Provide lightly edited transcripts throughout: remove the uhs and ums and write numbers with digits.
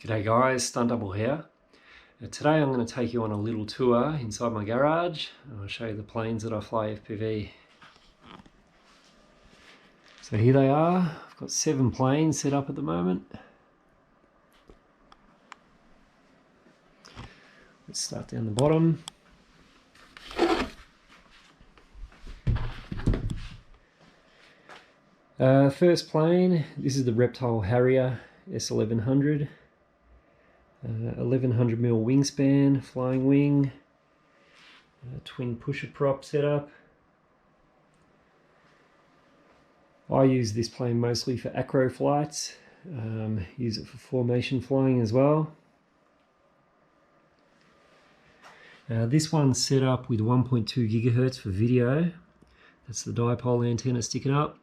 G'day guys, Stunt Double here. Today I'm going to take you on a little tour inside my garage. I'll show you the planes that I fly FPV. So here they are. I've got 7 planes set up at the moment. Let's start down the bottom. First plane, this is the Reptile Harrier S1100. 1100mm wingspan, flying wing, twin pusher prop setup. I use this plane mostly for acro flights, use it for formation flying as well. This one's set up with 1.2 GHz for video. That's the dipole antenna sticking up.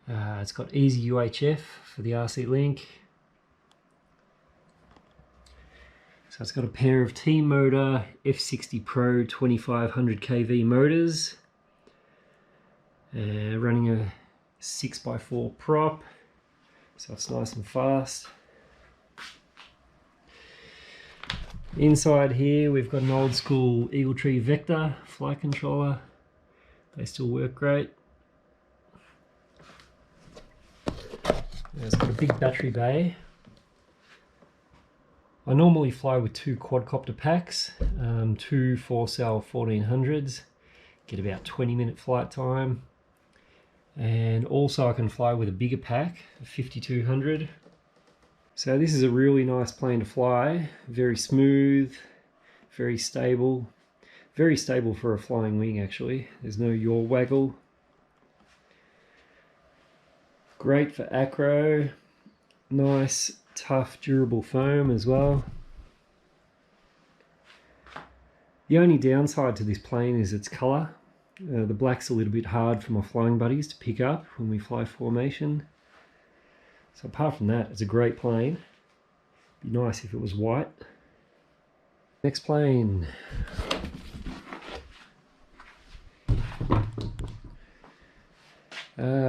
It's got EzUHF for the RC link. So it's got a pair of T-Motor F60 Pro 2500 kV motors, running a 6x4 prop, so it's nice and fast. Inside here we've got an old school Eagle Tree Vector flight controller. They still work great. It's got a big battery bay. I normally fly with 2 quadcopter packs, 2 4-cell 1400s, get about 20-minute flight time, and also I can fly with a bigger pack, a 5200. So this is a really nice plane to fly, very smooth, very stable for a flying wing actually. There's no yaw waggle. Great for acro, nice tough durable foam as well. The only downside to this plane is its colour. The black's a little bit hard for my flying buddies to pick up when we fly formation. So apart from that, it's a great plane. Be nice if it was white. Next plane.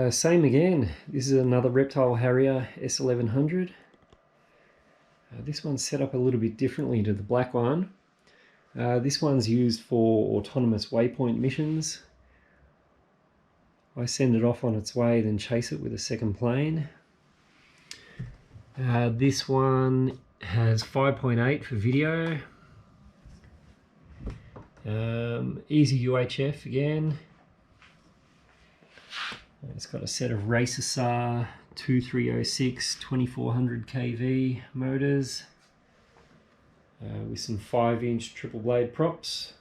Same again. This is another Reptile Harrier S1100. This one's set up a little bit differently to the black one. This one's used for autonomous waypoint missions. I send it off on its way, then chase it with a second plane. This one has 5.8 for video. EzUHF again. It's got a set of Racer 2306 2400 kV motors with some 5-inch triple blade props.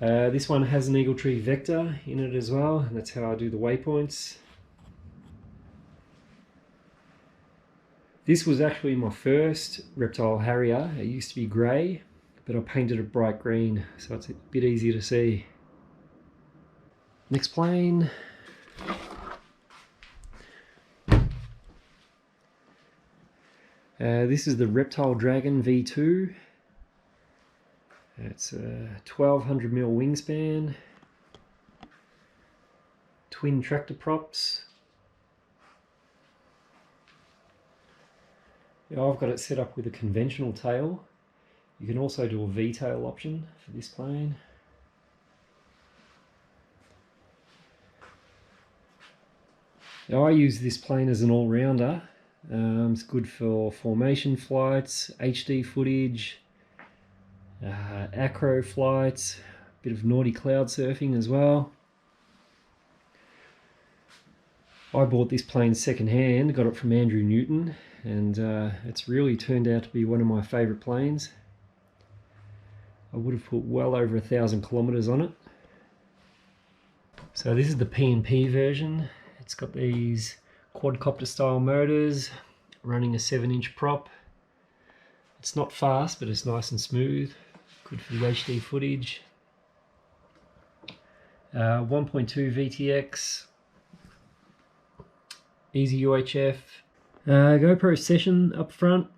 This one has an Eagle Tree Vector in it as well, and that's how I do the waypoints. This was actually my first Reptile Harrier. It used to be grey, but I painted it bright green so it's a bit easier to see. Next plane. This is the Reptile Dragon V2. It's a 1200mm wingspan, twin tractor props. Yeah, I've got it set up with a conventional tail. You can also do a V-tail option for this plane. Now, I use this plane as an all-rounder. It's good for formation flights, HD footage, acro flights, a bit of naughty cloud surfing as well. I bought this plane second-hand, got it from Andrew Newton, and it's really turned out to be one of my favourite planes. I would have put well over 1,000 kilometres on it. So this is the P&P version. It's got these quadcopter style motors, running a 7-inch prop. It's not fast, but it's nice and smooth. Good for the HD footage. 1.2 VTX. EzUHF. GoPro session up front.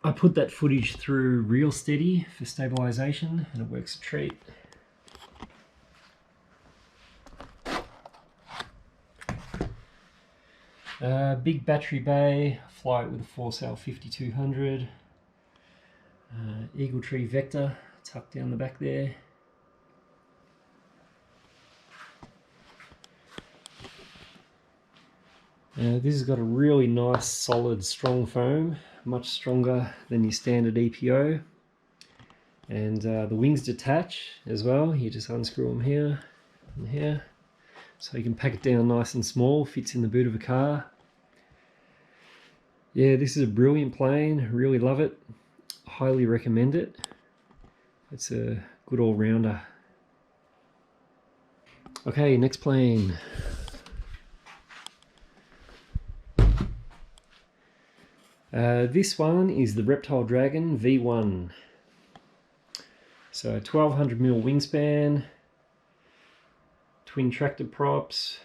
I put that footage through Real Steady for stabilization, and it works a treat. Big battery bay, fly it with a 4-cell 5200. Eagle tree vector tucked down the back there. This has got a really nice, solid, strong foam, much stronger than your standard EPO. And the wings detach as well. You just unscrew them here and here. So you can pack it down nice and small, fits in the boot of a car. Yeah, this is a brilliant plane, really love it. Highly recommend it. It's a good all-rounder. Okay, next plane. This one is the Reptile Dragon V1. So 1200mm wingspan, twin tractor props,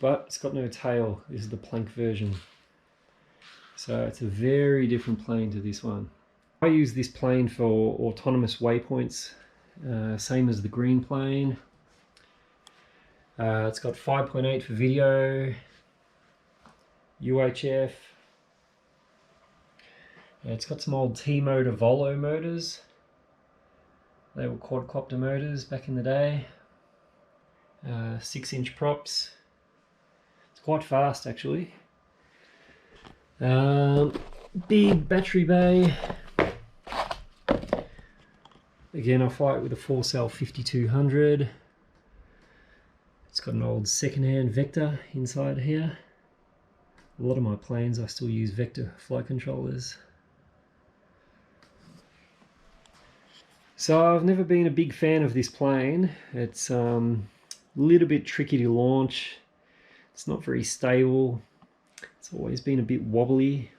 but it's got no tail. This is the plank version. So it's a very different plane to this one. I use this plane for autonomous waypoints, same as the green plane. It's got 5.8 for video, UHF. It's got some old T-motor Volo motors. They were quadcopter motors back in the day. 6-inch props. It's quite fast actually. Big battery bay. Again, I fly it with a 4-cell 5200. It's got an old second-hand vector inside here. A lot of my planes I still use vector flight controllers. So I've never been a big fan of this plane. It's a little bit tricky to launch. It's not very stable. It's always been a bit wobbly.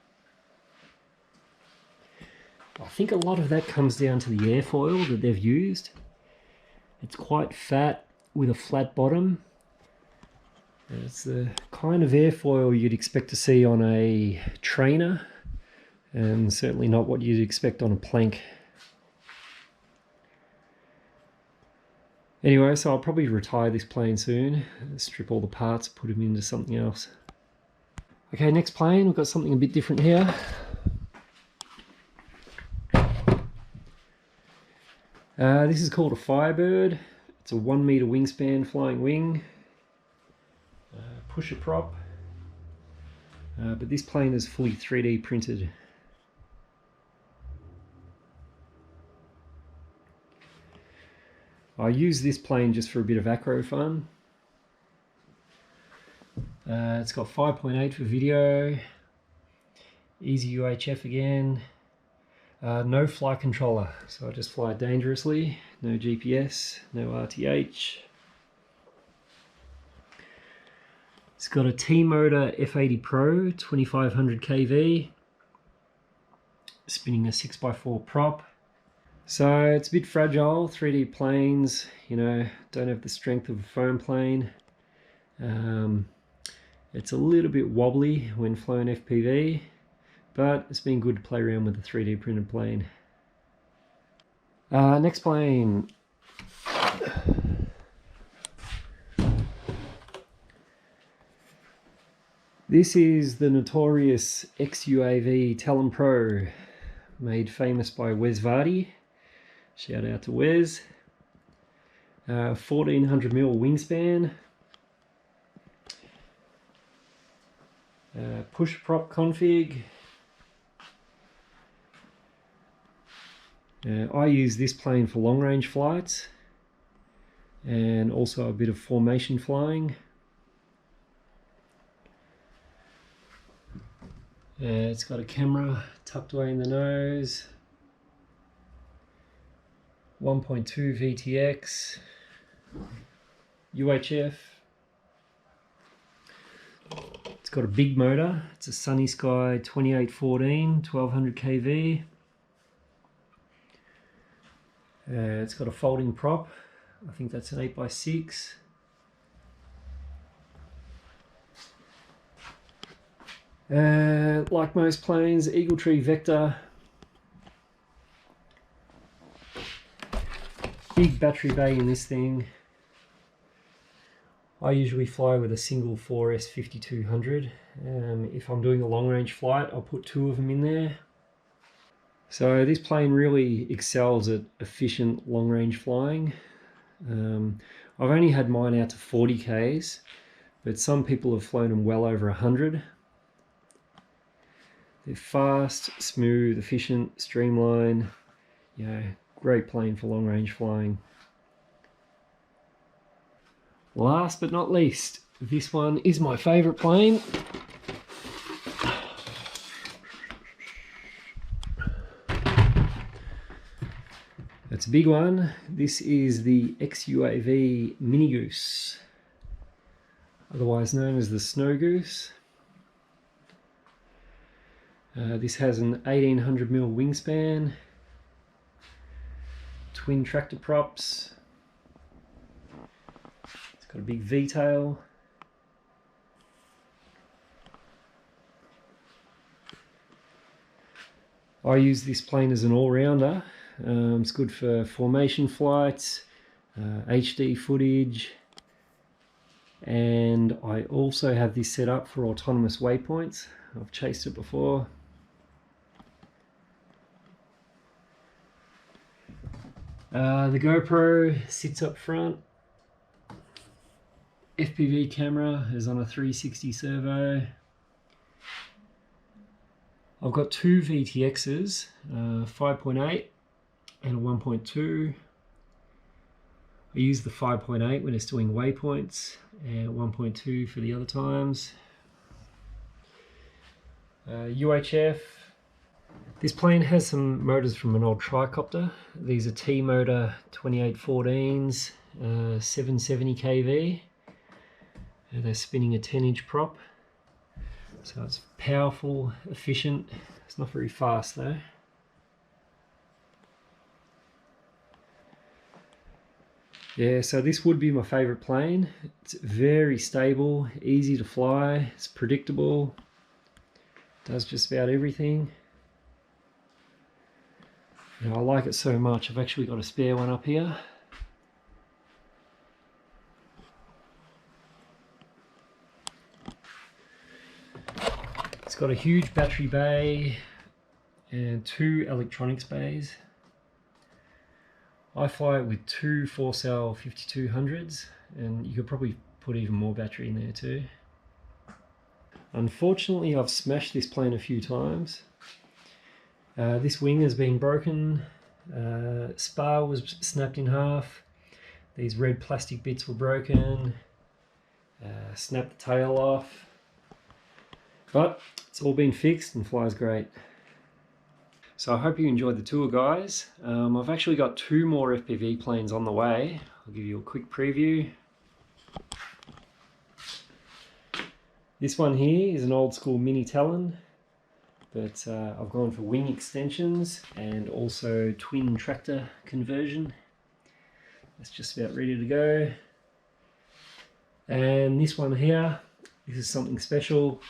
I think a lot of that comes down to the airfoil that they've used. It's quite fat with a flat bottom. It's the kind of airfoil you'd expect to see on a trainer, and certainly not what you'd expect on a plank. Anyway, so I'll probably retire this plane soon, strip all the parts, put them into something else. Okay, next plane, we've got something a bit different here. This is called a Firebird. It's a 1 meter wingspan flying wing, pusher prop, but this plane is fully 3D printed. I use this plane just for a bit of acro fun. It's got 5.8 for video, EzUHF again, no flight controller, so I just fly dangerously, no GPS, no RTH. It's got a T-motor F80 Pro 2500 kV, spinning a 6x4 prop. So it's a bit fragile. 3D planes, you know, don't have the strength of a foam plane. It's a little bit wobbly when flown FPV, but it's been good to play around with a 3D printed plane. Next plane. This is the notorious XUAV Talon Pro, made famous by Wes Vardy. Shout out to Wes. 1400mm wingspan. Push prop config. I use this plane for long range flights and also a bit of formation flying. It's got a camera tucked away in the nose. 1.2 VTX, UHF. It's got a big motor. It's a Sunny Sky 2814, 1200 kV. It's got a folding prop. I think that's an 8x6. Like most planes, Eagle Tree Vector. Big battery bay in this thing. I usually fly with a single 4S 5200. If I'm doing a long range flight, I'll put 2 of them in there. So this plane really excels at efficient long range flying. I've only had mine out to 40 Ks, but some people have flown them well over 100. They're fast, smooth, efficient, streamlined. Great plane for long range flying. Last but not least, this one is my favourite plane. It's a big one. This is the XUAV Mini Goose, otherwise known as the Snow Goose. This has an 1800mm wingspan, twin tractor props. It's got a big V-tail. I use this plane as an all-rounder. It's good for formation flights, HD footage, and I also have this set up for autonomous waypoints. I've chased it before. The GoPro sits up front. FPV camera is on a 360 servo. I've got 2 VTXs, 5.8 and a 1.2. I use the 5.8 when it's doing waypoints and 1.2 for the other times. UHF. This plane has some motors from an old tricopter. These are T-motor 2814s, 770 kV. They're spinning a 10-inch prop. So it's powerful, efficient. It's not very fast though. Yeah, so this would be my favorite plane. It's very stable, easy to fly, it's predictable, does just about everything. I like it so much, I've actually got a spare one up here. It's got a huge battery bay and 2 electronics bays. I fly it with 2 4-cell 5200s, and you could probably put even more battery in there too. Unfortunately, I've smashed this plane a few times. This wing has been broken, spar was snapped in half, these red plastic bits were broken, snapped the tail off, but it's all been fixed and flies great. So I hope you enjoyed the tour, guys. I've actually got 2 more FPV planes on the way. I'll give you a quick preview. This one here is an old school mini Talon, but I've gone for wing extensions and also twin tractor conversion. That's just about ready to go. And this one here, this is something special.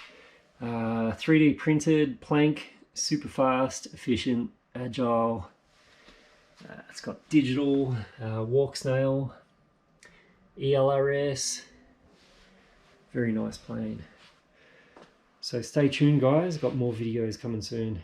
3D printed plank, super fast, efficient, agile. It's got digital, Walksnail, ELRS. Very nice plane. So stay tuned, guys, got more videos coming soon.